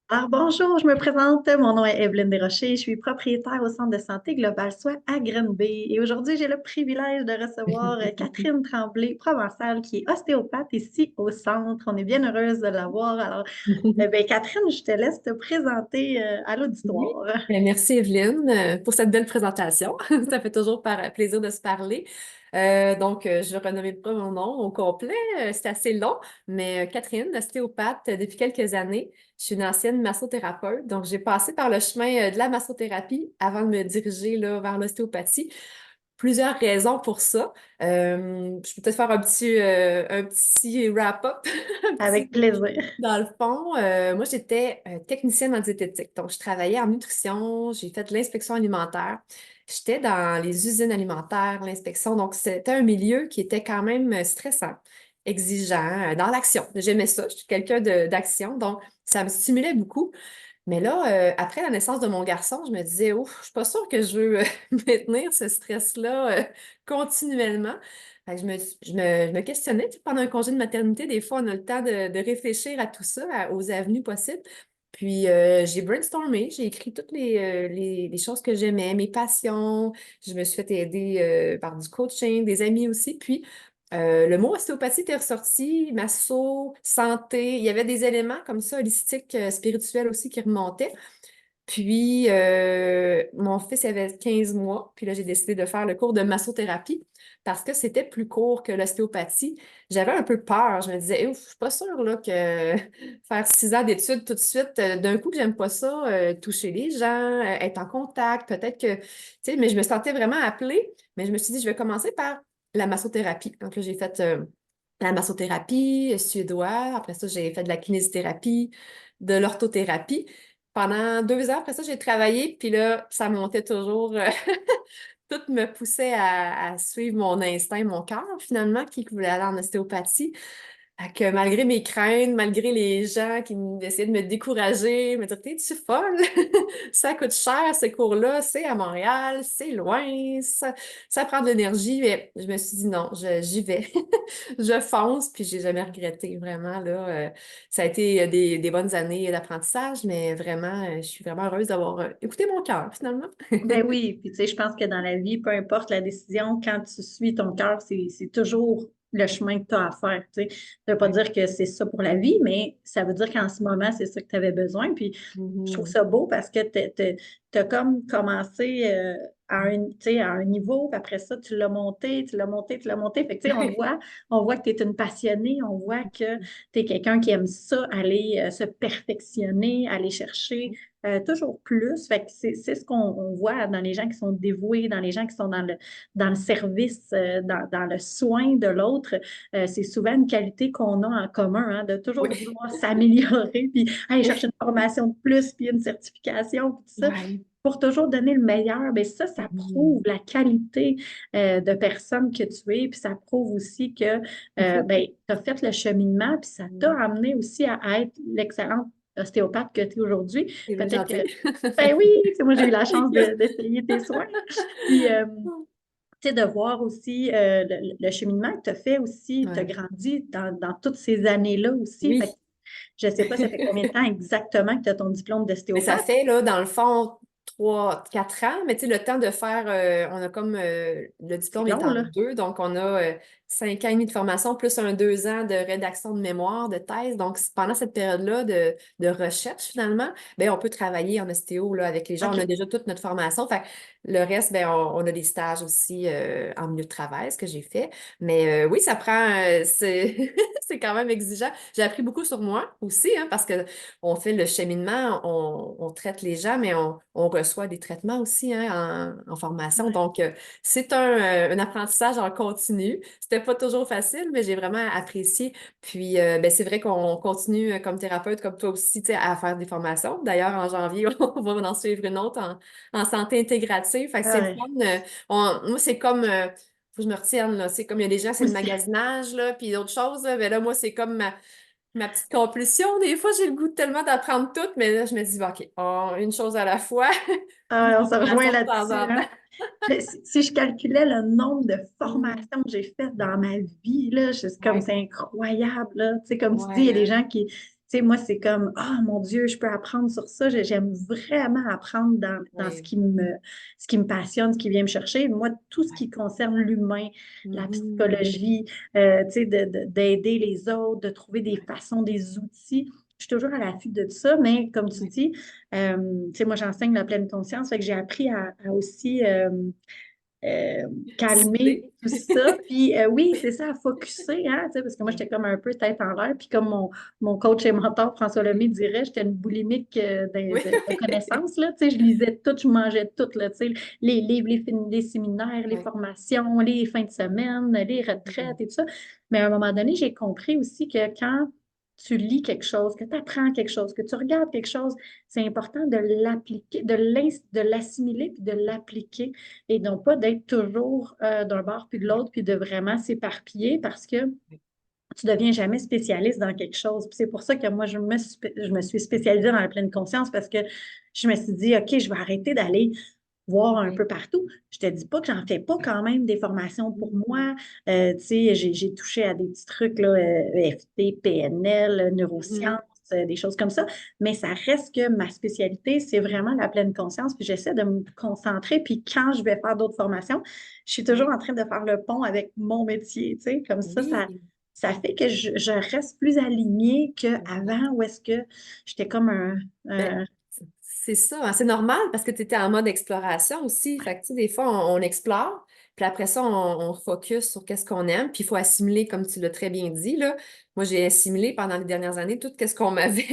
Alors bonjour, je me présente. Mon nom est Evelyne Desrochers. Je suis propriétaire au Centre de santé Global Soin à Grenby. Et aujourd'hui, j'ai le privilège de recevoir Catherine Tremblay-Provençal, qui est ostéopathe ici au centre. On est bien heureuse de l'avoir. Alors, Catherine, je te laisse te présenter à Oui. l'auditoire. Merci Evelyne pour cette belle présentation. Ça fait toujours plaisir de se parler. Je vais renommer pas mon nom au complet. C'est assez long, mais Catherine, ostéopathe depuis quelques années. Je suis une ancienne massothérapeute, donc j'ai passé par le chemin de la massothérapie avant de me diriger là, vers l'ostéopathie. Plusieurs raisons pour ça. Je peux peut-être faire un petit wrap-up, un petit Avec plaisir. dans le fond, moi, j'étais technicienne en diététique. Donc, je travaillais en nutrition, j'ai fait de l'inspection alimentaire. J'étais dans les usines alimentaires, l'inspection. Donc, c'était un milieu qui était quand même stressant, exigeant, dans l'action. J'aimais ça. Je suis quelqu'un d'action. Donc, ça me stimulait beaucoup. Mais là, après la naissance de mon garçon, je me disais, ouf, je suis pas sûre que je veux maintenir ce stress-là continuellement. Fait que je me questionnais, tu sais, pendant un congé de maternité, des fois, on a le temps de réfléchir à tout ça, aux avenues possibles. Puis, j'ai brainstormé, j'ai écrit toutes les choses que j'aimais, mes passions. Je me suis fait aider par du coaching, des amis aussi. Puis, le mot ostéopathie était ressorti, masso, santé. Il y avait des éléments comme ça, holistiques, spirituels aussi qui remontaient. Puis, mon fils avait 15 mois, puis là, j'ai décidé de faire le cours de massothérapie parce que c'était plus court que l'ostéopathie. J'avais un peu peur. Je me disais, ouf, je suis pas sûre là, que faire 6 ans d'études tout de suite, d'un coup, que j'aime pas ça, toucher les gens, être en contact, peut-être que, tu sais, mais je me sentais vraiment appelée. Mais je me suis dit, je vais commencer par la massothérapie. Donc là, j'ai fait la massothérapie suédoise. Après ça, j'ai fait de la kinésithérapie, de l'orthothérapie. Pendant 2 ans, après ça, j'ai travaillé, puis là, ça montait toujours. Tout me poussait à suivre mon instinct, mon cœur, finalement, qui voulait aller en ostéopathie. Fait que malgré mes craintes, malgré les gens qui essayaient de me décourager, me dire, t'es-tu folle? Ça coûte cher, ces cours-là, c'est à Montréal, c'est loin, ça prend de l'énergie. Mais je me suis dit, non, j'y vais. Je fonce, puis j'ai jamais regretté, vraiment, là. Ça a été des bonnes années d'apprentissage, mais vraiment, je suis vraiment heureuse d'avoir écouté mon cœur, finalement. Ben oui, puis tu sais, je pense que dans la vie, peu importe la décision, quand tu suis ton cœur, c'est toujours le chemin que tu as à faire. Tu sais. Ça veut pas Ouais. dire que c'est ça pour la vie, mais ça veut dire qu'en ce moment, c'est ça que tu avais besoin. Puis je trouve Mhm. ça beau parce que tu as comme commencé tu sais, à un niveau, puis après ça, tu l'as monté, tu l'as monté, tu l'as monté. Fait que tu sais, on voit que tu es une passionnée, on voit que tu es quelqu'un qui aime ça, aller se perfectionner, aller chercher toujours plus. Fait que c'est ce qu'on voit dans les gens qui sont dévoués, dans les gens qui sont dans le service, dans le soin de l'autre. C'est souvent une qualité qu'on a en commun, hein, de toujours Oui. vouloir s'améliorer, puis aller chercher une formation de plus, puis une certification, puis tout ça. Ouais. Pour toujours donner le meilleur, bien ça prouve Mhm. la qualité de personne que tu es, puis ça prouve aussi que ben, tu as fait le cheminement, puis ça t'a amené aussi à être l'excellente ostéopathe que tu es aujourd'hui. C'est bien Peut-être gentil. que, ben oui, c'est moi j'ai eu la chance d'essayer tes soins. Puis, tu sais, de voir aussi le cheminement que tu as fait aussi, tu as Ouais. grandi dans toutes ces années-là aussi. Fait que Oui. je ne sais pas, ça fait combien de temps exactement que tu as ton diplôme Mais ça d'ostéopathe? fait, là, dans le fond, 3, 4 ans, mais tu sais, le temps de faire, on a comme, le C'est diplôme est long, en là. deux, donc on a 5 ans et demi de formation, plus 2 ans de rédaction de mémoire, de thèse. Donc, pendant cette période-là de recherche, finalement, ben, on peut travailler en ostéo, là, avec les gens. On a OK. déjà toute notre formation. Fait que le reste, ben, on a des stages aussi en milieu de travail, ce que j'ai fait. Mais oui, ça prend, c'est c'est quand même exigeant. J'ai appris beaucoup sur moi aussi, hein, parce que on fait le cheminement, on traite les gens, mais on reçoit des traitements aussi hein, en formation. Ouais. Donc, c'est un apprentissage en continu. C'était pas toujours facile, mais j'ai vraiment apprécié. Puis, ben, c'est vrai qu'on continue comme thérapeute, comme toi aussi, tu sais, à faire des formations. D'ailleurs, en janvier, on va en suivre une autre en santé intégrative. Fait que c'est le Ouais. fun. Moi, c'est comme... faut que je me retienne, là. C'est comme il y a des gens, c'est le Aussi. magasinage, là, puis d'autres choses, là. Mais là, moi, c'est comme ma petite compulsion. Des fois, j'ai le goût tellement d'apprendre tout, mais là, je me dis, bon, OK, une chose à la fois, une Ah, on se rejoint formation de temps là-dessus, en hein. temps. Si je calculais le nombre de Mm. formations que j'ai faites dans ma vie, là, c'est comme Ouais, c'est incroyable, là. Tu sais, comme tu dis, il y a ouais, des hein. gens sais, moi, c'est comme, ah, mon Dieu, je peux apprendre sur ça. J'aime vraiment apprendre dans Oui. ce qui me passionne, ce qui vient me chercher. Moi, tout ce Ouais. qui concerne l'humain, la Mhm. psychologie, tu sais, d'aider les autres, de trouver des façons, des outils. Je suis toujours à l'affût de ça, mais comme tu Ouais. dis, tu sais, moi, j'enseigne la pleine conscience, fait que j'ai appris à aussi euh, calmer Cibler. tout ça. Puis oui, c'est ça, à focusser, hein, tu sais, parce que moi, Ouais. j'étais comme un peu tête en l'air. Puis comme mon coach et mentor, François Lemay, dirait, j'étais une boulimique Oui. de connaissances, là, tu sais, je lisais tout, je mangeais tout, là, tu sais, les livres, les séminaires, les Ouais. formations, les fins de semaine, les retraites Mhm. et tout ça. Mais à un moment donné, j'ai compris aussi que quand tu lis quelque chose, que tu apprends quelque chose, que tu regardes quelque chose, c'est important de l'appliquer, de l'assimiler puis de l'appliquer et non pas d'être toujours d'un bord puis de Ouais. l'autre, puis de vraiment s'éparpiller parce que tu ne deviens jamais spécialiste dans quelque chose. Puis c'est pour ça que moi, je me suis spécialisée dans la pleine conscience parce que je me suis dit, OK, je vais arrêter d'aller voir un Ouais. peu partout. Je te dis pas que j'en fais pas quand même des formations pour Mhm. moi. Tu sais, j'ai touché à des petits trucs, là, EFT, PNL, neurosciences, Mhm. des choses comme ça. Mais ça reste que ma spécialité, c'est vraiment la pleine conscience. Puis j'essaie de me concentrer. Puis quand je vais faire d'autres formations, je suis toujours Ouais. en train de faire le pont avec mon métier. Tu sais, comme Oui. ça fait que je reste plus alignée Exact. qu'avant où est-ce que j'étais comme Ben, c'est ça, hein, c'est normal parce que tu étais en mode exploration aussi. Fait que, tu sais, des fois, on explore, puis après ça, on focus sur qu'est-ce qu'on aime, puis il faut assimiler, comme tu l'as très bien dit, là. Moi, j'ai assimilé pendant les dernières années tout ce qu'on m'avait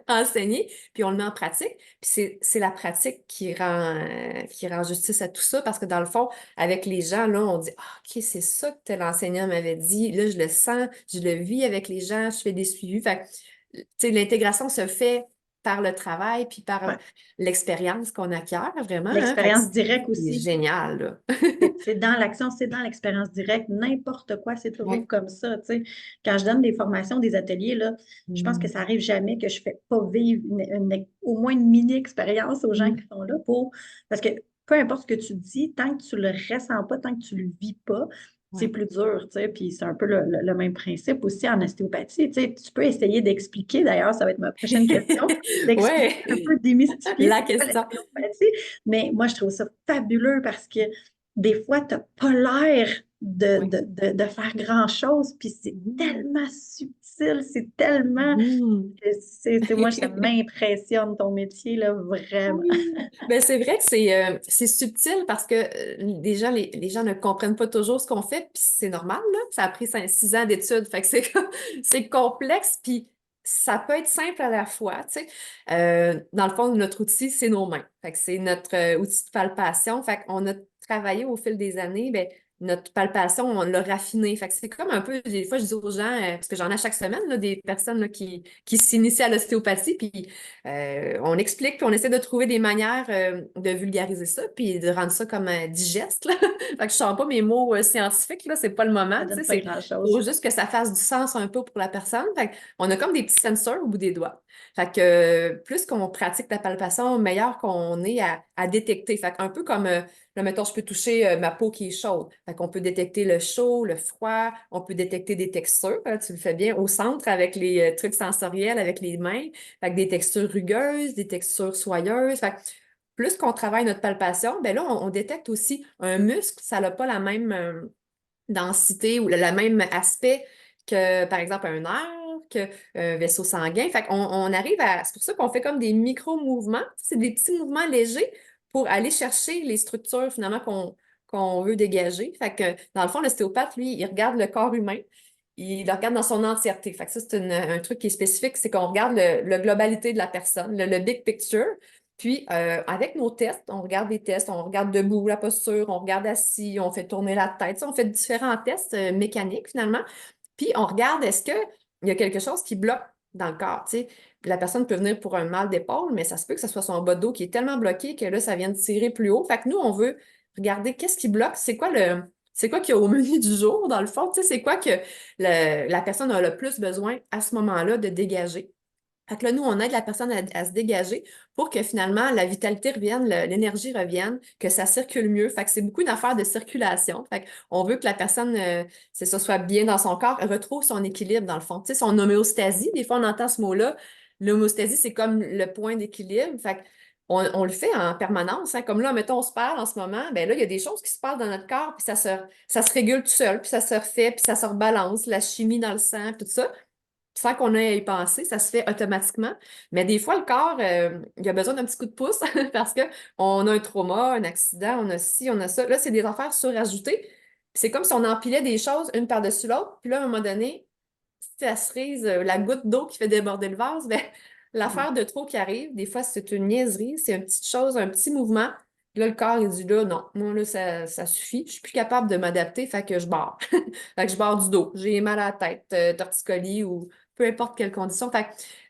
enseigné, puis on le met en pratique. Puis c'est la pratique qui rend justice à tout ça parce que dans le fond, avec les gens, là, on dit, ah, OK, c'est ça que tel enseignant m'avait dit. Là, je le sens, je le vis avec les gens, je fais des suivis. Fait que, tu sais, l'intégration se fait par le travail puis par ouais, l'expérience qu'on acquiert vraiment, hein. Fait que l'expérience directe c'est aussi. génial, là. C'est dans l'action, c'est dans l'expérience directe. N'importe quoi, c'est toujours Ouais. comme ça. Tu sais. Quand je donne des formations, des ateliers, là, je pense que Mm. ça arrive jamais que je ne fais pas vivre au moins une mini-expérience aux gens Mm. qui sont là pour. Parce que peu importe ce que tu dis, tant que tu ne le ressens pas, tant que tu ne le vis pas, c'est Ouais. plus dur. Tu sais. Puis c'est un peu le même principe aussi en ostéopathie. Tu sais, tu peux essayer d'expliquer, d'ailleurs, ça va être ma prochaine question, d'expliquer un Ouais. peu, démystifier La c'est quoi question. l'ostéopathie. Mais moi, je trouve ça fabuleux parce que des fois, tu n'as pas l'air Ouais. de faire grand-chose, puis c'est Mm. tellement subtil, c'est tellement... Mm. Moi, ça m'impressionne ton métier, là, vraiment. Oui. Ben, c'est vrai que c'est subtil parce que les gens ne comprennent pas toujours ce qu'on fait, puis c'est normal, là. Ça a pris 6 ans d'études, fait que c'est complexe, puis ça peut être simple à la fois, tu sais. Dans le fond, notre outil, c'est nos mains. Fait que c'est notre outil de palpation. Fait qu'on a travaillé au fil des années, ben, notre palpation, on l'a raffiné. Fait que c'est comme un peu, des fois, je dis aux gens, parce que j'en ai chaque semaine, là, des personnes là, qui s'initient à l'ostéopathie, puis on explique, puis on essaie de trouver des manières de vulgariser ça, puis de rendre ça comme digeste, là. Fait que je sors pas mes mots scientifiques, là, c'est pas le moment, Ça tu sais, donne pas c'est faut grand-chose. juste que ça fasse du sens un peu pour la personne. Fait on a comme des petits sensors au bout des doigts. Fait que plus qu'on pratique la palpation, meilleur qu'on est à détecter. Fait un peu comme, là, mettons, je peux toucher ma peau qui est chaude. Fait qu'on peut détecter le chaud, le froid, on peut détecter des textures, hein, tu le fais bien, au centre avec les trucs sensoriels, avec les mains. Fait que des textures rugueuses, des textures soyeuses. Fait que plus qu'on travaille notre palpation, ben là, on détecte aussi un muscle, ça n'a pas la même densité ou le même aspect que, par exemple, un nerf, qu'un vaisseau sanguin. Fait qu'on on arrive à. C'est pour ça qu'on fait comme des micro-mouvements. C'est des petits mouvements légers pour aller chercher les structures finalement qu'on veut dégager. Fait que, dans le fond, l'ostéopathe, lui, il regarde le corps humain. Il le regarde dans son entièreté. Fait que ça, c'est un truc qui est spécifique, c'est qu'on regarde le globalité de la personne, le big picture. Puis, avec nos tests, on regarde des tests, on regarde debout la posture, on regarde assis, on fait tourner la tête. Ça, on fait différents tests mécaniques finalement. Puis, on regarde est-ce qu'il y a quelque chose qui bloque dans le corps. Tu sais. La personne peut venir pour un mal d'épaule, mais ça se peut que ce soit son bas de dos qui est tellement bloqué que là, ça vient de tirer plus haut. Fait que nous, on veut regarder qu'est-ce qui bloque, c'est quoi qu'il y a au menu du jour, dans le fond, tu sais, c'est quoi que la personne a le plus besoin à ce moment-là de dégager. Fait que là, nous, on aide la personne à se dégager pour que finalement la vitalité revienne, l'énergie revienne, que ça circule mieux. Fait que c'est beaucoup une affaire de circulation. Fait qu'on veut que la personne, c'est ça, soit bien dans son corps, retrouve son équilibre dans le fond. Tu sais, son homéostasie, des fois on entend ce mot-là. L'homéostasie, c'est comme le point d'équilibre. Fait on le fait en permanence, hein. Comme là, mettons, on se parle en ce moment, ben là, il y a des choses qui se passent dans notre corps, puis ça se régule tout seul, puis ça se refait, puis ça se rebalance, la chimie dans le sang, tout ça sans qu'on ait à y penser, ça se fait automatiquement. Mais des fois, le corps, il a besoin d'un petit coup de pouce parce qu'on a un trauma, un accident, on a ci, on a ça. Là, c'est des affaires surajoutées. Puis c'est comme si on empilait des choses une par-dessus l'autre. Puis là, à un moment donné, si ça cerise, la goutte d'eau qui fait déborder le vase, ben, Mm. l'affaire de trop qui arrive, des fois, c'est une niaiserie, c'est une petite chose, un petit mouvement. Puis là, le corps, il dit là, non, moi, là, ça suffit. Je suis plus capable de m'adapter, fait que je barre. Fait que je barre du dos. J'ai mal à la tête, torticolis ou peu importe quelle condition. Fait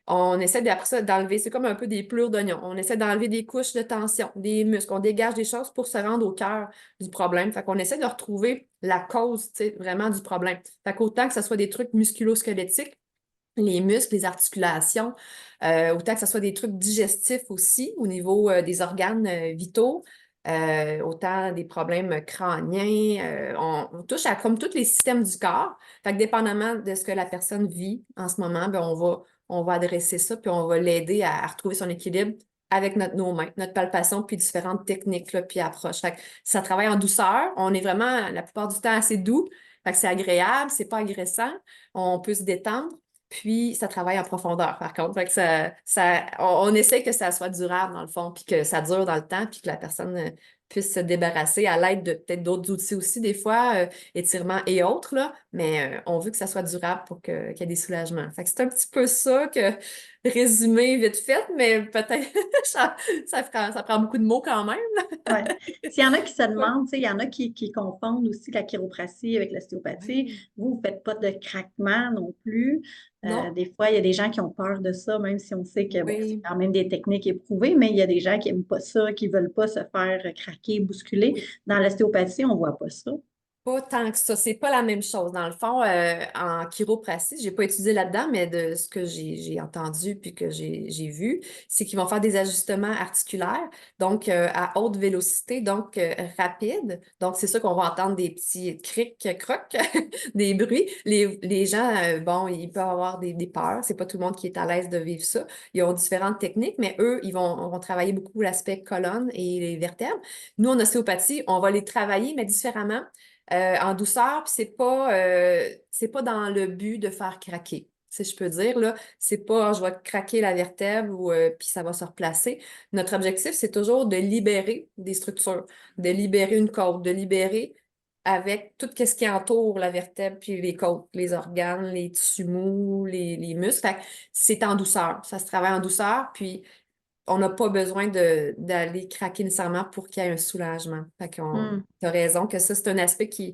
on essaie après ça d'enlever, c'est comme un peu des plures d'oignon. On essaie d'enlever des couches de tension, des muscles, on dégage des choses pour se rendre au cœur du problème. Fait qu'on essaie de retrouver la cause, tu sais, vraiment du problème. Fait qu'autant que ce soit des trucs musculo-squelettiques, les muscles, les articulations, autant que ce soit des trucs digestifs aussi au niveau des organes vitaux, autant des problèmes crâniens. On touche à comme tous les systèmes du corps. Fait que dépendamment de ce que la personne vit en ce moment, ben on va adresser ça, puis on va l'aider à retrouver son équilibre avec nos mains, notre palpation, puis différentes techniques, là, puis approches. Fait que ça travaille en douceur. On est vraiment, la plupart du temps, assez doux. Fait que c'est agréable, c'est pas agressant. On peut se détendre. Puis, ça travaille en profondeur, par contre. Fait que on essaie que ça soit durable, dans le fond, puis que ça dure dans le temps, puis que la personne puisse se débarrasser à l'aide de peut-être d'autres outils aussi, des fois, étirements et autres, là. Mais on veut que ça soit durable pour qu'il y ait des soulagements. Fait que c'est un petit peu ça que résumé vite fait, mais peut-être ça prend beaucoup de mots quand même. Ouais. S'il y en a qui se Ouais. demandent, tu sais, il y en a qui confondent aussi la chiropratie avec l'ostéopathie. Oui. Vous ne faites pas de craquement non plus. Non, Des fois, il y a des gens qui ont peur de ça, même si on sait que bon, c'est oui, quand même des techniques éprouvées, mais il y a des gens qui n'aiment pas ça, qui ne veulent pas se faire craquer, bousculer. oui. Dans l'ostéopathie, on ne voit pas ça. Pas tant que ça, c'est pas la même chose. Dans le fond, en chiropratie, j'ai pas étudié là-dedans, mais de ce que j'ai entendu puis que j'ai vu, c'est qu'ils vont faire des ajustements articulaires, donc à haute vélocité, donc rapide. Donc, c'est ça qu'on va entendre des petits crics, crocs, des bruits. Les gens, bon, ils peuvent avoir des peurs. C'est pas tout le monde qui est à l'aise de vivre ça. Ils ont différentes techniques, mais eux, ils vont travailler beaucoup l'aspect colonne et les vertèbres. Nous, en ostéopathie, on va les travailler, mais différemment en douceur, puis c'est pas dans le but de faire craquer. Si je peux dire, là, c'est pas je vais craquer la vertèbre ou puis ça va se replacer. Notre objectif, c'est toujours de libérer des structures, de libérer une côte, de libérer avec tout ce qui entoure la vertèbre, puis les côtes, les organes, les tissus mous, les muscles. Fait que c'est en douceur. Ça se travaille en douceur, puis on n'a pas besoin d'aller craquer nécessairement pour qu'il y ait un soulagement. Fait qu'on, Hmm. t'as raison que ça, c'est un aspect qui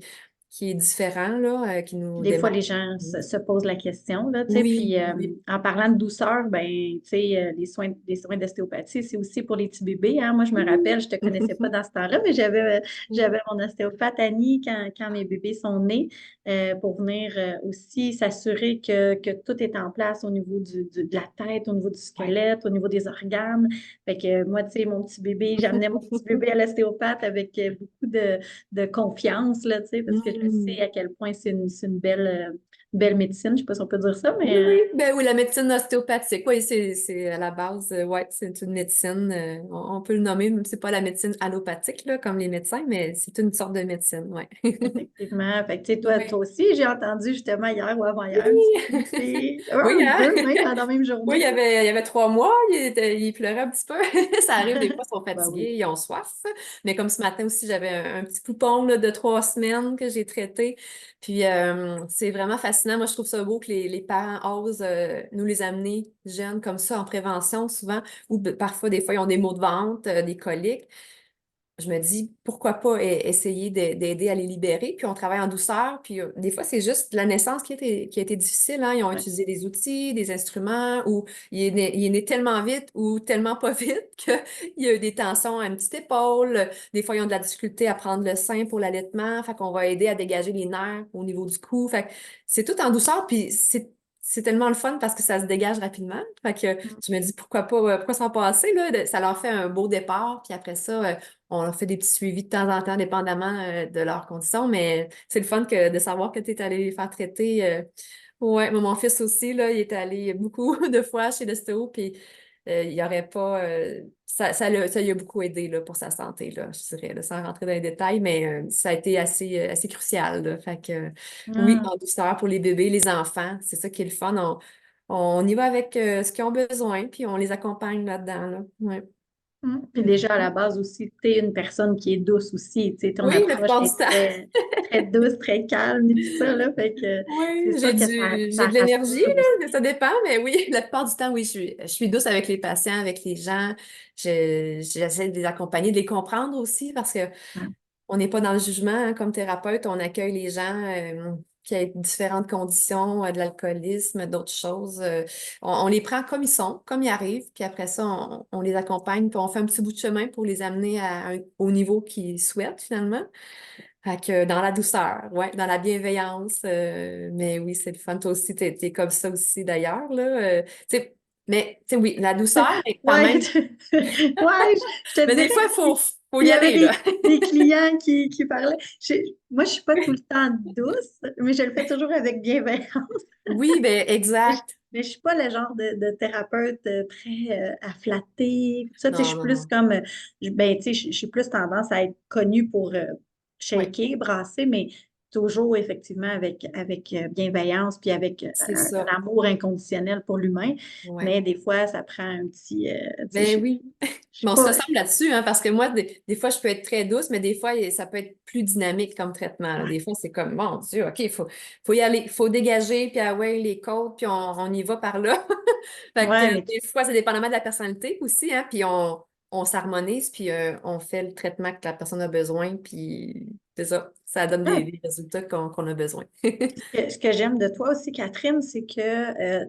est différent, là, qui nous Des fois, démarque. les gens se posent la question, là, tu sais, Oui, puis oui. en parlant de douceur, ben, tu sais, les soins d'ostéopathie, c'est aussi pour les petits bébés, hein. Moi, je me rappelle, je te connaissais pas dans ce temps-là, mais j'avais mon ostéopathe Annie quand mes bébés sont nés pour venir aussi s'assurer que tout est en place au niveau de la tête, au niveau du Ouais. squelette, au niveau des organes. Fait que moi, tu sais, mon petit bébé, j'amenais mon petit bébé à l'ostéopathe avec beaucoup de confiance, là, tu sais, parce que je sais Hmm. à quel point c'est une belle médecine. Je ne sais pas si on peut dire ça, Oui, mais oui, ben oui, la médecine ostéopathique, oui, c'est à la base, ouais, c'est une médecine, on peut le nommer, même si c'est pas la médecine allopathique, là, comme les médecins, mais c'est une sorte de médecine, ouais. effectivement. Fait que, tu sais, toi Oui. aussi, j'ai entendu justement hier ou Oui, avant-hier, une petite fille, un oui, ou hein? deux même dans la même Oui, il y journée. avait, il y avait 3 mois, il pleurait un petit peu. Ça arrive, des fois, ils sont Ben oui. fatigués, ils ont soif. Mais comme ce matin aussi, j'avais un petit poupon là, de 3 semaines que j'ai traité. Puis c'est vraiment fascinant. Moi, je trouve ça beau que les parents osent nous les amener jeunes comme ça en prévention, souvent, ou parfois, des fois, ils ont des maux de ventre, des coliques. Je me dis, pourquoi pas essayer d'aider à les libérer, puis on travaille en douceur, puis des fois, c'est juste la naissance qui a été difficile, hein. Ils ont Ouais. utilisé des outils, des instruments, ou il est né tellement vite ou tellement pas vite qu'il y a eu des tensions à une petite épaule. Des fois, ils ont de la difficulté à prendre le sein pour l'allaitement, fait qu'on va aider à dégager les nerfs au niveau du cou. Fait que c'est tout en douceur, puis c'est tellement le fun parce que ça se dégage rapidement. Fait que Mm. je me dis pourquoi pas, pourquoi s'en passer, là? Ça leur fait un beau départ, puis après ça, on leur fait des petits suivis de temps en temps, dépendamment de leurs conditions, mais c'est le fun de savoir que tu es allé les faire traiter. Ouais, mais mon fils aussi, là, il est allé beaucoup de fois chez l'ostéo, puis il n'y aurait pas. Ça lui a beaucoup aidé là, pour sa santé, là, je dirais, là, sans rentrer dans les détails, mais ça a été assez crucial. Là. Fait que, oui, Ah. en douceur pour les bébés, les enfants, c'est ça qui est le fun. On y va avec ce qu'ils ont besoin, puis on les accompagne là-dedans. Là. Ouais. Puis déjà, à la base aussi, tu es une personne qui est douce aussi. Tu sais, ton Oui, la approche plupart du est temps. très, très douce, très calme et tout ça, là. Fait que c'est Oui, sûr que ça j'ai de l'énergie, rassure aussi. là, ça dépend, mais oui, la plupart du temps, oui, je suis douce avec les patients, avec les gens. J'essaie de les accompagner, de les comprendre aussi, parce que Ouais. on n'est pas dans le jugement, hein, comme thérapeute, on accueille les gens qui ont différentes conditions, de l'alcoolisme, d'autres choses. On les prend comme ils sont, comme ils arrivent, puis après ça, on les accompagne, puis on fait un petit bout de chemin pour les amener au niveau qu'ils souhaitent finalement. Fait que dans la douceur, ouais, dans la bienveillance. Mais oui, c'est le fun. Toi aussi, t'es comme ça aussi d'ailleurs, là. Tu sais, mais tu sais, oui, la douceur est quand Ouais, même. ouais, je te Mais des dirais, fois, faut il y y avait aller, là. des clients qui parlaient. Moi, je suis pas tout le temps douce, mais je le fais toujours avec bienveillance. Oui, ben Mais je, exact. mais je suis pas le genre de thérapeute très à flatter. Tout ça, tu sais, je Non, suis non, plus non. comme, ben, tu sais, je suis plus tendance à être connue pour Oui, shaker, brasser, mais toujours effectivement avec bienveillance, puis avec c'est un ça. amour inconditionnel pour l'humain. Ouais. Mais des fois, ça prend un petit, tu sais, Ben oui. je suis Mais on se pas, ressemble là-dessus, hein, parce que moi, des fois, je peux être très douce, mais des fois, ça peut être plus dynamique comme traitement. Là. ouais, Des fois, c'est comme, mon Dieu, OK, faut y aller, faut dégager, puis ah ouais, les côtes, puis on y va par là. Fait que ouais, mais des fois, c'est dépendamment de la personnalité aussi, hein, puis on s'harmonise, puis on fait le traitement que la personne a besoin, puis c'est ça, ça donne les résultats qu'on a besoin. ce que j'aime de toi aussi, Catherine, c'est que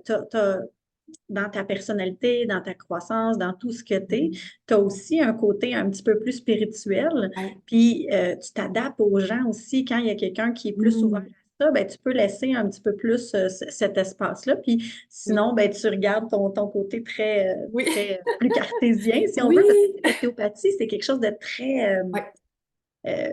dans ta personnalité, dans ta croissance, dans tout ce que Mhm. tu as aussi un côté un petit peu plus spirituel. Ouais. Puis tu t'adaptes aux gens aussi. Quand il y a quelqu'un qui est plus ouvert Mhm. à ça, ben, tu peux laisser un petit peu plus cet espace-là. Puis Oui. sinon, ben, tu regardes ton côté très, Oui. très plus cartésien, si on veut, parce que Oui. l'ostéopathie, c'est quelque chose de très, Ouais. euh,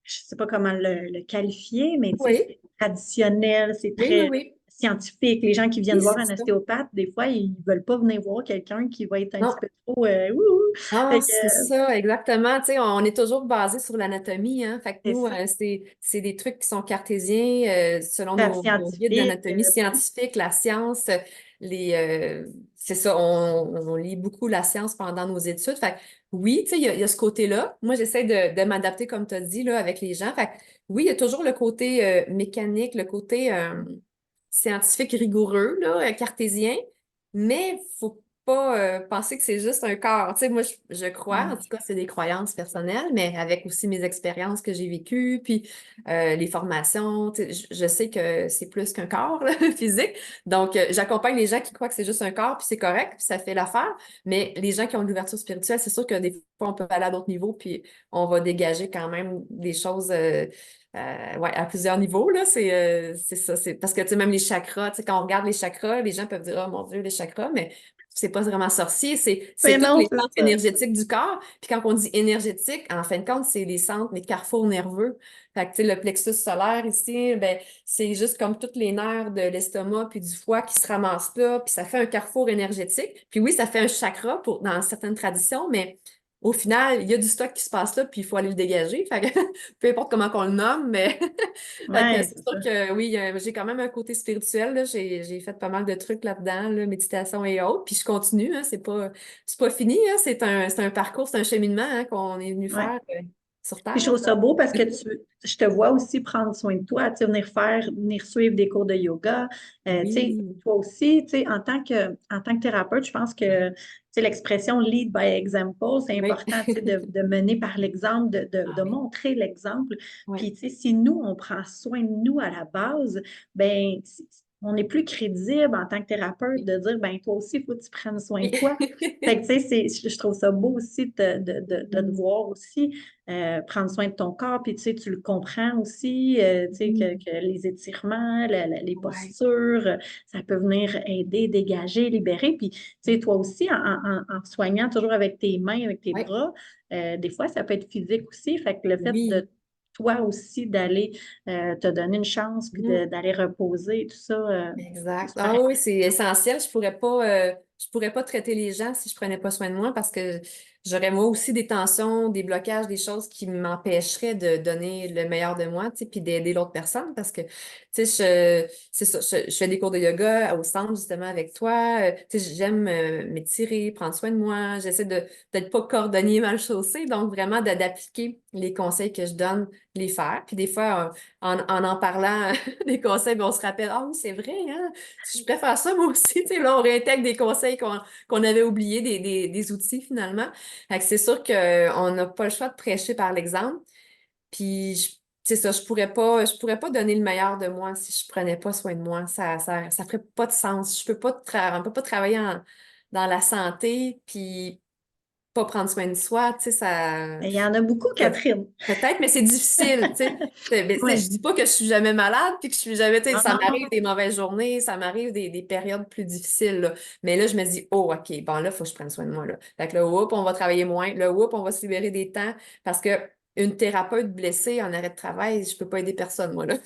je ne sais pas comment le qualifier, mais tu sais, Oui. c'est traditionnel, c'est Oui, oui, très oui. scientifique. Les gens qui viennent Oui, voir c'est un ça. ostéopathe, des fois, ils ne veulent pas venir voir quelqu'un qui va être un petit Non. peu trop ouh. Ah, Fait que c'est ça, exactement. Tu sais, on est toujours basé sur l'anatomie, hein. Fait que c'est nous, ça. c'est des trucs qui sont cartésiens, selon C'est nos guides scientifique. d'anatomie scientifique, la science, c'est ça, on lit beaucoup la science pendant nos études. Fait que oui, tu sais, il y a ce côté-là. Moi, j'essaie de m'adapter, comme tu as dit, là, avec les gens. Fait que oui, il y a toujours le côté mécanique, le côté scientifique rigoureux, là, cartésien, mais faut pas penser que c'est juste un corps. Tu sais, moi, je crois, en tout cas, c'est des croyances personnelles, mais avec aussi mes expériences que j'ai vécues, puis les formations, tu sais, je sais que c'est plus qu'un corps là, physique. Donc, j'accompagne les gens qui croient que c'est juste un corps, puis c'est correct, puis ça fait l'affaire. Mais les gens qui ont de l'ouverture spirituelle, c'est sûr que des fois, on peut aller à d'autres niveaux, puis on va dégager quand même des choses. Ouais, à plusieurs niveaux, là, c'est ça. C'est parce que, tu sais, même les chakras, tu sais, quand on regarde les chakras, les gens peuvent dire, oh mon Dieu, les chakras, mais c'est pas vraiment sorcier, c'est Mais toutes non, les c'est centres ça. énergétiques du corps. Puis quand on dit énergétique, en fin de compte, c'est les centres, les carrefours nerveux. Fait que, tu sais, le plexus solaire ici, ben, c'est juste comme tous les nerfs de l'estomac puis du foie qui se ramassent là, puis ça fait un carrefour énergétique. Puis oui, ça fait un chakra dans certaines traditions, mais au final, il y a du stock qui se passe là, puis il faut aller le dégager. Fait que, peu importe comment qu'on le nomme, mais fait que Ouais, c'est c'est ça. sûr que oui, j'ai quand même un côté spirituel, là. J'ai fait pas mal de trucs là-dedans, là, méditation et autres. Puis je continue, hein, c'est pas fini, hein, c'est un parcours, c'est un cheminement hein, qu'on est venu Ouais. faire sur Puis je Terre. trouve ça beau parce que je te vois aussi prendre soin de toi, tu sais, venir suivre des cours de yoga. Tu sais, Oui, toi aussi, tu sais, en tant que thérapeute, je pense que tu sais, l'expression lead by example, c'est oui. important, tu sais, de mener par l'exemple, Ah de oui, montrer l'exemple. oui, Puis, tu sais, si nous, on prend soin de nous à la base, ben on est plus crédible en tant que thérapeute Oui. de dire, ben toi aussi, il faut que tu prennes soin de Oui. toi. Fait que, tu sais, je trouve ça beau aussi de te Mm. voir aussi prendre soin de ton corps, puis tu sais, tu le comprends aussi, tu sais, Mm. que les étirements, les Ouais. postures, ça peut venir aider, dégager, libérer. Puis, tu sais, toi aussi, en soignant toujours avec tes mains, avec tes Ouais. bras, des fois, ça peut être physique aussi. Fait que le fait Oui. de toi aussi d'aller te donner une chance, puis Mm. d'aller reposer, tout ça, c'est Exact. super Ah oui, c'est important. essentiel. Je pourrais pas traiter les gens si je prenais pas soin de moi parce que j'aurais moi aussi des tensions, des blocages, des choses qui m'empêcheraient de donner le meilleur de moi, tu sais, puis d'aider l'autre personne parce que, tu sais, c'est ça, je fais des cours de yoga au centre justement avec toi. Tu sais, j'aime m'étirer, prendre soin de moi. J'essaie d'être pas cordonnier mal chaussé, donc vraiment d'appliquer les conseils que je donne, les faire. Puis des fois, en parlant des conseils, ben, on se rappelle, ah oui, c'est vrai, hein? Je préfère ça moi aussi. Tu sais, là, on réintègre des conseils qu'on avait oubliés, des outils finalement. Fait que c'est sûr qu'on n'a pas le choix de prêcher par l'exemple. Puis, c'est ça, je pourrais pas donner le meilleur de moi si je prenais pas soin de moi. Ça ferait pas de sens. On peut pas travailler dans la santé puis pas prendre soin de soi. Tu sais, ça. Il y en a beaucoup, Catherine. Peut-être, mais c'est difficile, tu sais. Mais, tu sais, Oui. je dis pas que je suis jamais malade, puis que je suis jamais, tu sais, Non, ça non, m'arrive non. des mauvaises journées, ça m'arrive des périodes plus difficiles, là. Mais là, je me dis, oh, OK, bon, là, il faut que je prenne soin de moi, là. Fait que là, whoop, on va travailler moins. Là, whoop, on va se libérer des temps. Parce que une thérapeute blessée en arrêt de travail, je peux pas aider personne, moi, là.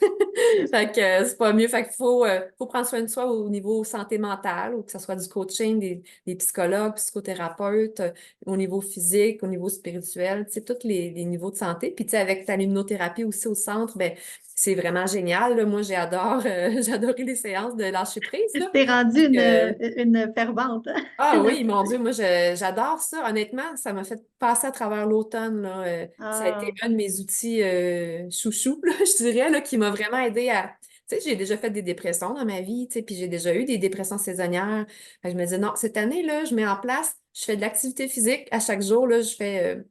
Fait que c'est pas mieux. Fait qu'il faut prendre soin de soi au niveau santé mentale, ou que ce soit du coaching, des psychologues, psychothérapeutes, au niveau physique, au niveau spirituel, tu sais, tous les niveaux de santé. Puis, tu sais, avec ta luminothérapie aussi au centre, ben, c'est vraiment génial, là. Moi, j'ai adoré les séances de lâcher prise, là. T'es rendue Parce que, une fervente. ah oui, mon Dieu, moi, j'adore ça. Honnêtement, ça m'a fait passer à travers l'automne, là. Ça a été Ah, un de mes outils chouchou, là, je dirais, là, qui m'a vraiment aidé à. Tu sais, j'ai déjà fait des dépressions dans ma vie, tu sais, puis j'ai déjà eu des dépressions saisonnières. Fait que je me disais, non, cette année, là, je mets en place, je fais de l'activité physique à chaque jour, là, je fais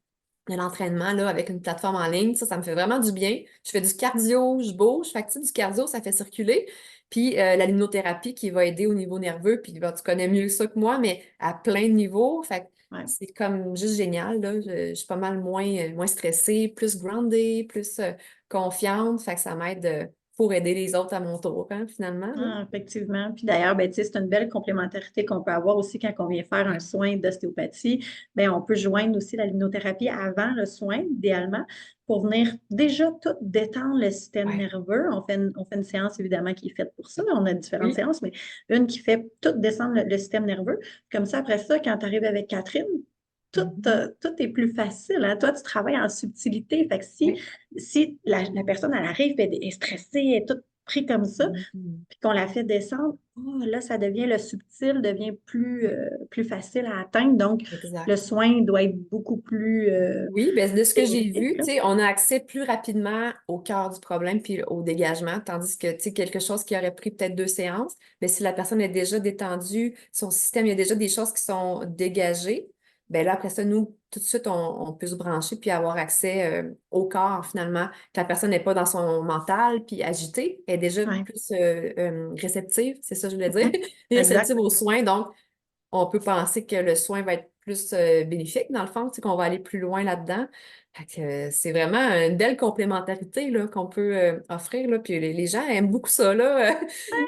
de l'entraînement, là, avec une plateforme en ligne. Ça me fait vraiment du bien. Je fais du cardio, je bouge. Fait que, tu sais, du cardio, ça fait circuler. Puis la luminothérapie qui va aider au niveau nerveux, puis ben, tu connais mieux ça que moi, mais à plein de niveaux. Fait que ouais. c'est comme juste génial, là. Je suis pas mal moins stressée, plus grounded, plus confiante. Fait que ça m'aide pour aider les autres à mon tour, hein, finalement, là. Ah, effectivement. Puis d'ailleurs, ben, tu sais, c'est une belle complémentarité qu'on peut avoir aussi quand on vient faire un Ouais. soin d'ostéopathie. Ben, on peut joindre aussi la luminothérapie avant le soin, idéalement, pour venir déjà tout détendre le système Ouais. nerveux. On fait une séance, évidemment, qui est faite pour ça. On a différentes Oui. séances, mais une qui fait tout descendre le système nerveux. Comme ça, après ça, quand tu arrives avec Catherine, Mhm. tout est plus facile, hein. Toi, tu travailles en subtilité. Fait que Oui. si la personne, elle arrive, elle est stressée, elle est toute prise comme ça, Mhm. puis qu'on la fait descendre, oh, là, ça devient le subtil, devient plus facile à atteindre. Donc, le Exact. soin doit être beaucoup plus Oui, ben de ce que j'ai bénéfique, vu, là. tu sais, on a accès plus rapidement au cœur du problème puis au dégagement, tandis que, tu sais, quelque chose qui aurait pris peut-être 2 séances, mais si la personne est déjà détendue, son système, il y a déjà des choses qui sont dégagées, ben là, après ça, nous, tout de suite, on peut se brancher puis avoir accès au corps, finalement, que la personne n'est pas dans son mental puis agitée, elle est déjà Ouais, plus réceptive, c'est ça que je voulais dire, ouais, réceptive exact. aux soins, donc on peut penser que le soin va être plus bénéfique, dans le fond, tu sais, qu'on va aller plus loin là-dedans. Fait que, c'est vraiment une belle complémentarité là, qu'on peut offrir. Là, puis les gens aiment beaucoup ça. Là.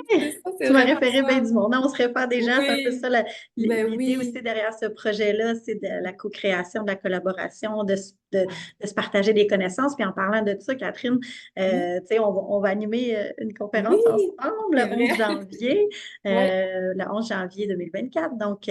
C'est ça, c'est Tu m'as vraiment le référé bien fun. du monde. Non, on se réfère des gens, c'est un peu ça. Oui, ben L'idée aussi oui. derrière ce projet-là, c'est de la co-création, de la collaboration, Ouais. de se partager des connaissances. Puis en parlant de ça, Catherine, Oui, tu sais, on va animer une oui, conférence ensemble c'est le 11 vrai. janvier, Oui. le 11 janvier 2024. Donc,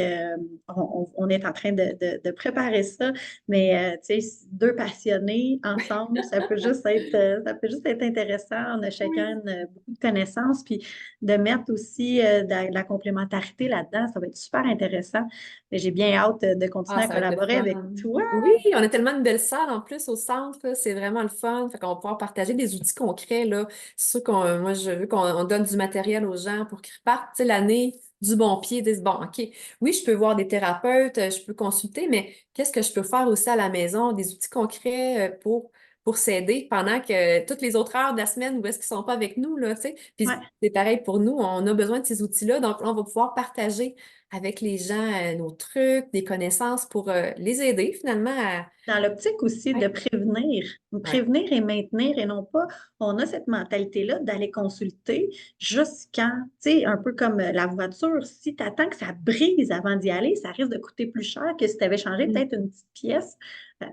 on est en train de préparer ça. Mais, tu sais, deux passionnés ensemble, ça peut juste être intéressant. On a chacun Oui. beaucoup de connaissances. Puis, de mettre aussi de la complémentarité là-dedans. Ça va être super intéressant. Mais j'ai bien hâte de Ah, continuer à ça va être le collaborer avec fun. toi. Oui, on a tellement une belle salle en plus au centre, là. C'est vraiment le fun. Fait qu'on va pouvoir partager des outils concrets, là. C'est sûr moi, je veux qu'on donne du matériel aux gens pour qu'ils repartent, tu sais, l'année du bon pied, disent, bon, OK, oui, je peux voir des thérapeutes, je peux consulter, mais qu'est-ce que je peux faire aussi à la maison? Des outils concrets pour pour s'aider pendant que toutes les autres heures de la semaine où est-ce qu'ils sont pas avec nous, là, tu sais. Puis Ouais. c'est pareil pour nous, on a besoin de ces outils-là, donc là, on va pouvoir partager avec les gens nos trucs, des connaissances pour les aider finalement à... Dans l'optique aussi de Ouais, prévenir, ouais. prévenir et maintenir, et non pas, on a cette mentalité-là d'aller consulter jusqu'à, tu sais, un peu comme la voiture, si tu attends que ça brise avant d'y aller, ça risque de coûter plus cher que si tu avais changé Mm. peut-être une petite pièce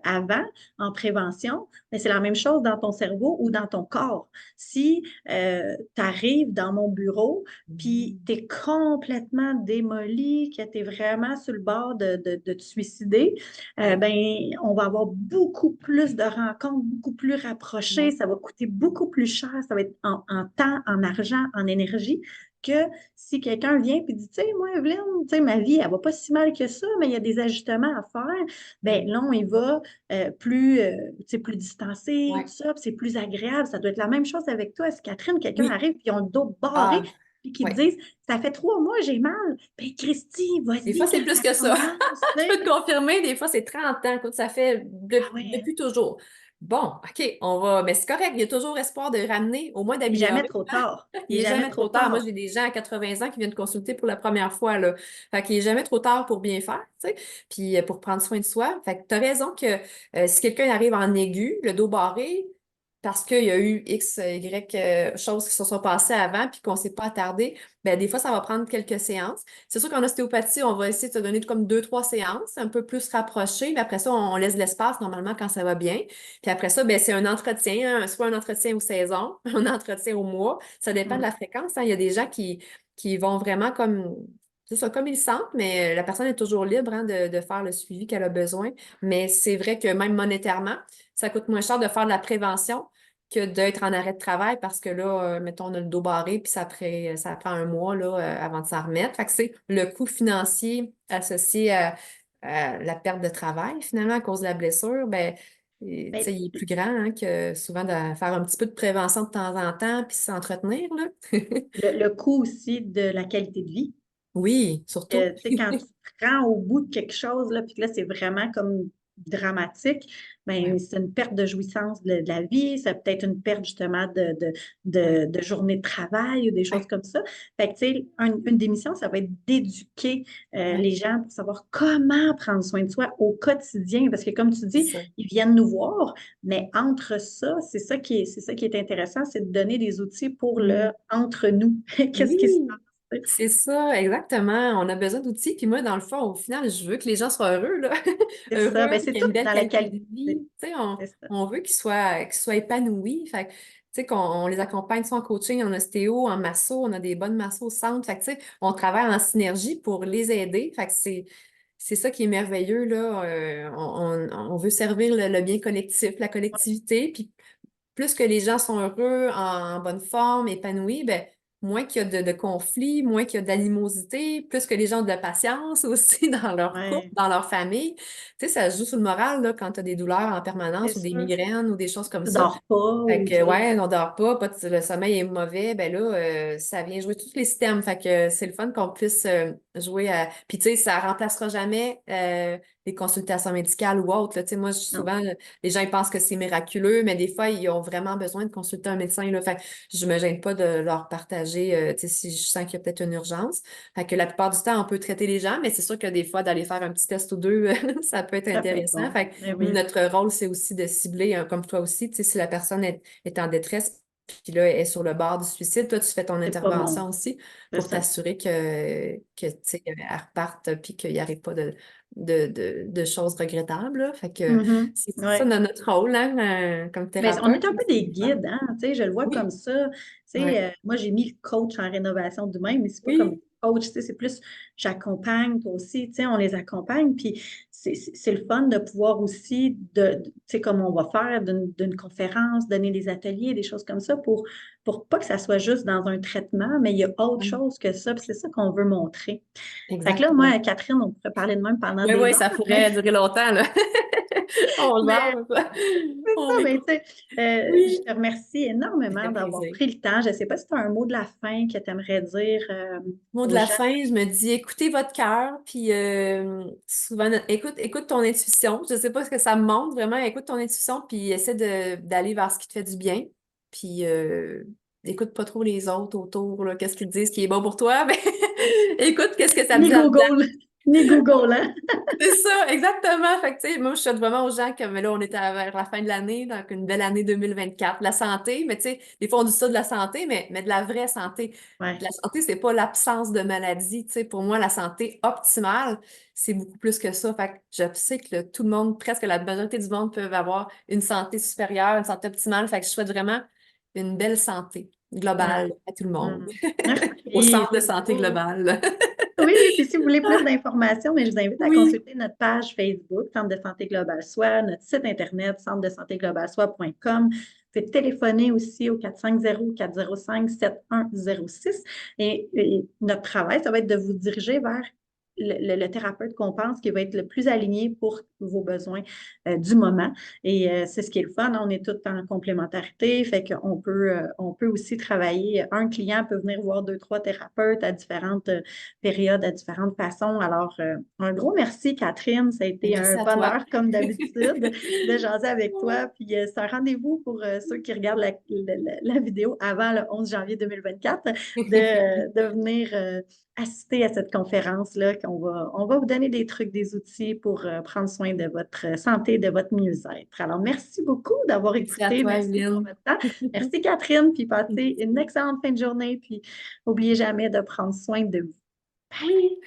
avant en prévention. Mais c'est la même chose dans ton cerveau ou dans ton corps. Si tu arrives dans mon bureau, puis tu es complètement démoli, que tu es vraiment sur le bord de te suicider, Ouais, ben, on va avoir beaucoup plus de rencontres, beaucoup plus rapprochées, ouais. ça va coûter beaucoup plus cher, ça va être en temps, en argent, en énergie, que si quelqu'un vient et dit, tu sais, moi, Evelyne, tu sais, ma vie, elle va pas si mal que ça, mais il y a des ajustements à faire, ben Mm. là, on y va tu sais, plus distancé, tout Ouais, ça, puis c'est plus agréable. Ça doit être la même chose avec toi. Si Catherine, quelqu'un oui. arrive, puis ils ont le dos barré, Ah, puis qu'ils te ouais. disent, ça fait 3 mois, j'ai mal. Ben, Christy, Des fois, vas-y c'est quand plus ça que ça. commence, tu Je peux sais. te confirmer, des fois, c'est 30 ans. Écoute, ça fait Ah ouais, depuis toujours. Bon, OK, on va. Mais c'est correct, il y a toujours espoir de ramener, au moins il n'est jamais d'améliorer. trop tard. Il Il n'est n'est jamais jamais trop trop tard. Moi, tard. j'ai des gens à 80 ans qui viennent consulter pour la première fois, là. Fait qu'il n'est jamais trop tard pour bien faire, tu sais. Puis pour prendre soin de soi. Fait que tu as raison que si quelqu'un arrive en aigu, le dos barré, parce qu'il y a eu X, Y choses qui se sont passées avant puis qu'on ne s'est pas attardé, ben des fois, ça va prendre quelques séances. C'est sûr qu'en ostéopathie, on va essayer de se donner comme 2, 3 séances, un peu plus rapprochées, mais après ça, on laisse de l'espace normalement quand ça va bien. Puis après ça, ben, c'est un entretien, soit un entretien aux saisons, un entretien au mois. Ça dépend de Mm. la fréquence, hein. Il y a des gens qui vont vraiment comme, c'est ça, comme ils sentent, mais la personne est toujours libre, hein, de faire le suivi qu'elle a besoin. Mais c'est vrai que même monétairement, ça coûte moins cher de faire de la prévention que d'être en arrêt de travail parce que là, mettons, on a le dos barré, puis ça prend un mois là, avant de s'en remettre. Fait que c'est le coût financier associé à la perte de travail, finalement, à cause de la blessure, ben, tu sais, Ben, il est plus grand hein, que souvent de faire un petit peu de prévention de temps en temps puis s'entretenir, là. le coût aussi de la qualité de vie. Oui, surtout. Tu sais, quand tu te rends au bout de quelque chose, là, puis que là, c'est vraiment comme dramatique, Ouais, ben, c'est une perte de jouissance de la vie, ça peut être une perte justement ouais, de journée de travail ou des choses ouais, comme ça. Fait que, tu sais, une des missions, ça va être d'éduquer ouais, les gens pour savoir comment prendre soin de soi au quotidien. Parce que, comme tu c'est dis, ça. ils viennent nous voir, mais entre ça, c'est ça qui est intéressant, c'est de donner des outils pour le Mm. entre nous. Qu'est-ce qui se Oui, passe? Tu sais? c'est ça, exactement. On a besoin d'outils. Puis moi, dans le fond, au final, je veux que les gens soient heureux, là. C'est ça. Heureux, Ben, qu'ils c'est aient tout une belle dans la qualité qualité. de vie. Tu sais, C'est ça. on veut qu'ils soient épanouis. Fait que, tu sais, qu'on les accompagne soit en coaching, en ostéo, en masso. On a des bonnes massos au centre. Fait que, tu sais, on travaille en synergie pour les aider. Fait que c'est ça qui est merveilleux, là. On veut servir le bien collectif, la collectivité. Puis plus que les gens sont heureux, en bonne forme, épanouis, ben, moins qu'il y a de conflits, moins qu'il y a d'animosité, plus que les gens ont de la patience aussi dans leur couple, Ouais, dans leur famille. Tu sais, ça joue sur le moral là, quand tu as des douleurs en c'est permanence ou des sûr. migraines ou des choses comme Tu ça. dors pas Fait ou tu que, sais. ouais, on dort pas, le sommeil est mauvais, ben là, ça vient jouer tous les systèmes. Fait que c'est le fun qu'on puisse jouer à. Puis, tu sais, ça remplacera jamais les consultations médicales ou autres, là. Tu sais, moi, Non, souvent, les gens ils pensent que c'est miraculeux, mais des fois, ils ont vraiment besoin de consulter un médecin, là. Fait que je me gêne pas de leur partager, tu sais, si je sens qu'il y a peut-être une urgence. Fait que la plupart du temps, on peut traiter les gens, mais c'est sûr que des fois, d'aller faire un petit test ou deux, ça peut être ça peut être intéressant. bon. Fait que Mais nous, oui, notre rôle, c'est aussi de cibler, hein, comme toi aussi, tu sais, si la personne est en détresse, puis là, est sur le bord du suicide, toi, tu fais ton c'est pas bon. intervention aussi C'est pour ça. t'assurer tu sais, elle reparte, puis qu'il n'y arrive pas de choses regrettables, là. Fait que Mhm. c'est ça Ouais. notre rôle, hein, comme Ben, on est thérapeute, un là, peu c'est des le fun. guides, hein, tu sais, je le vois comme Oui, ça. Tu sais, ouais, moi, j'ai mis le coach en rénovation d'eux-mêmes, mais c'est pas comme oui, coach, tu sais, c'est plus j'accompagne, toi aussi, tu sais, on les accompagne. Puis c'est le fun de pouvoir aussi, tu sais, comme on va faire d'une conférence, donner des ateliers, des choses comme ça, pour pas que ça soit juste dans un traitement, mais il y a autre oui, chose que ça, puis c'est ça qu'on veut montrer. Fait que là, exactement. moi, Catherine, on pourrait parler de même pendant Oui, des oui, heures, ça mais pourrait durer longtemps, là. On Mais jase. c'est ça, On mais écoute. tu sais, je Oui, te remercie ça énormément fait d'avoir plaisir. pris le temps. Je ne sais pas si tu as un mot de la fin que tu aimerais dire Mot de aux la gens. fin, je me dis écoutez votre cœur, puis souvent écoute ton intuition. Je sais pas ce que ça me montre vraiment. Écoute ton intuition, puis essaie d'aller vers ce qui te fait du bien. Puis écoute pas trop les autres autour, là, qu'est-ce qu'ils te disent qui est bon pour toi, mais écoute qu'est-ce que ça te Ni dit là-dedans. Google, ni Google, hein? C'est ça, exactement. Fait que, tu sais, moi, je souhaite vraiment aux gens comme là, on est vers la fin de l'année, donc une belle année 2024. La santé, mais tu sais, des fois, on dit ça de la santé, mais de la vraie santé. Ouais. La santé, c'est pas l'absence de maladie. Tu sais, pour moi, la santé optimale, c'est beaucoup plus que ça. Fait que je sais que tout le monde, presque la majorité du monde, peuvent avoir une santé supérieure, une santé optimale. Fait que je souhaite vraiment une belle santé Mm, globale à tout le monde, mm. au Merci. centre de santé global. Oui, oui, puis si vous voulez plus d'informations, mais je vous invite à Oui, consulter notre page Facebook, Centre de santé globale soi, notre site Internet, centre de santé globale soi.com. Vous pouvez téléphoner aussi au 450-405-7106. Et notre travail, ça va être de vous diriger vers le thérapeute qu'on pense qui va être le plus aligné pour vos besoins du moment. Et c'est ce qui est le fun, hein. On est tous en complémentarité, fait on peut aussi travailler. Un client peut venir voir deux, trois thérapeutes à différentes périodes, à différentes façons. Alors, un gros merci, Catherine. Ça a été un merci à toi. bonheur, comme d'habitude, de jaser avec toi. Puis, c'est un rendez-vous pour ceux qui regardent la vidéo avant le 11 janvier 2024 de venir assister à cette conférence-là, on va vous donner des trucs, des outils pour prendre soin de votre santé, de votre mieux-être. Alors, merci beaucoup d'avoir Merci à écouté. toi, Merci pour Evelyne. votre temps. Merci, Catherine. Puis, passez une excellente fin de journée. Puis, n'oubliez jamais de prendre soin de vous. Oui.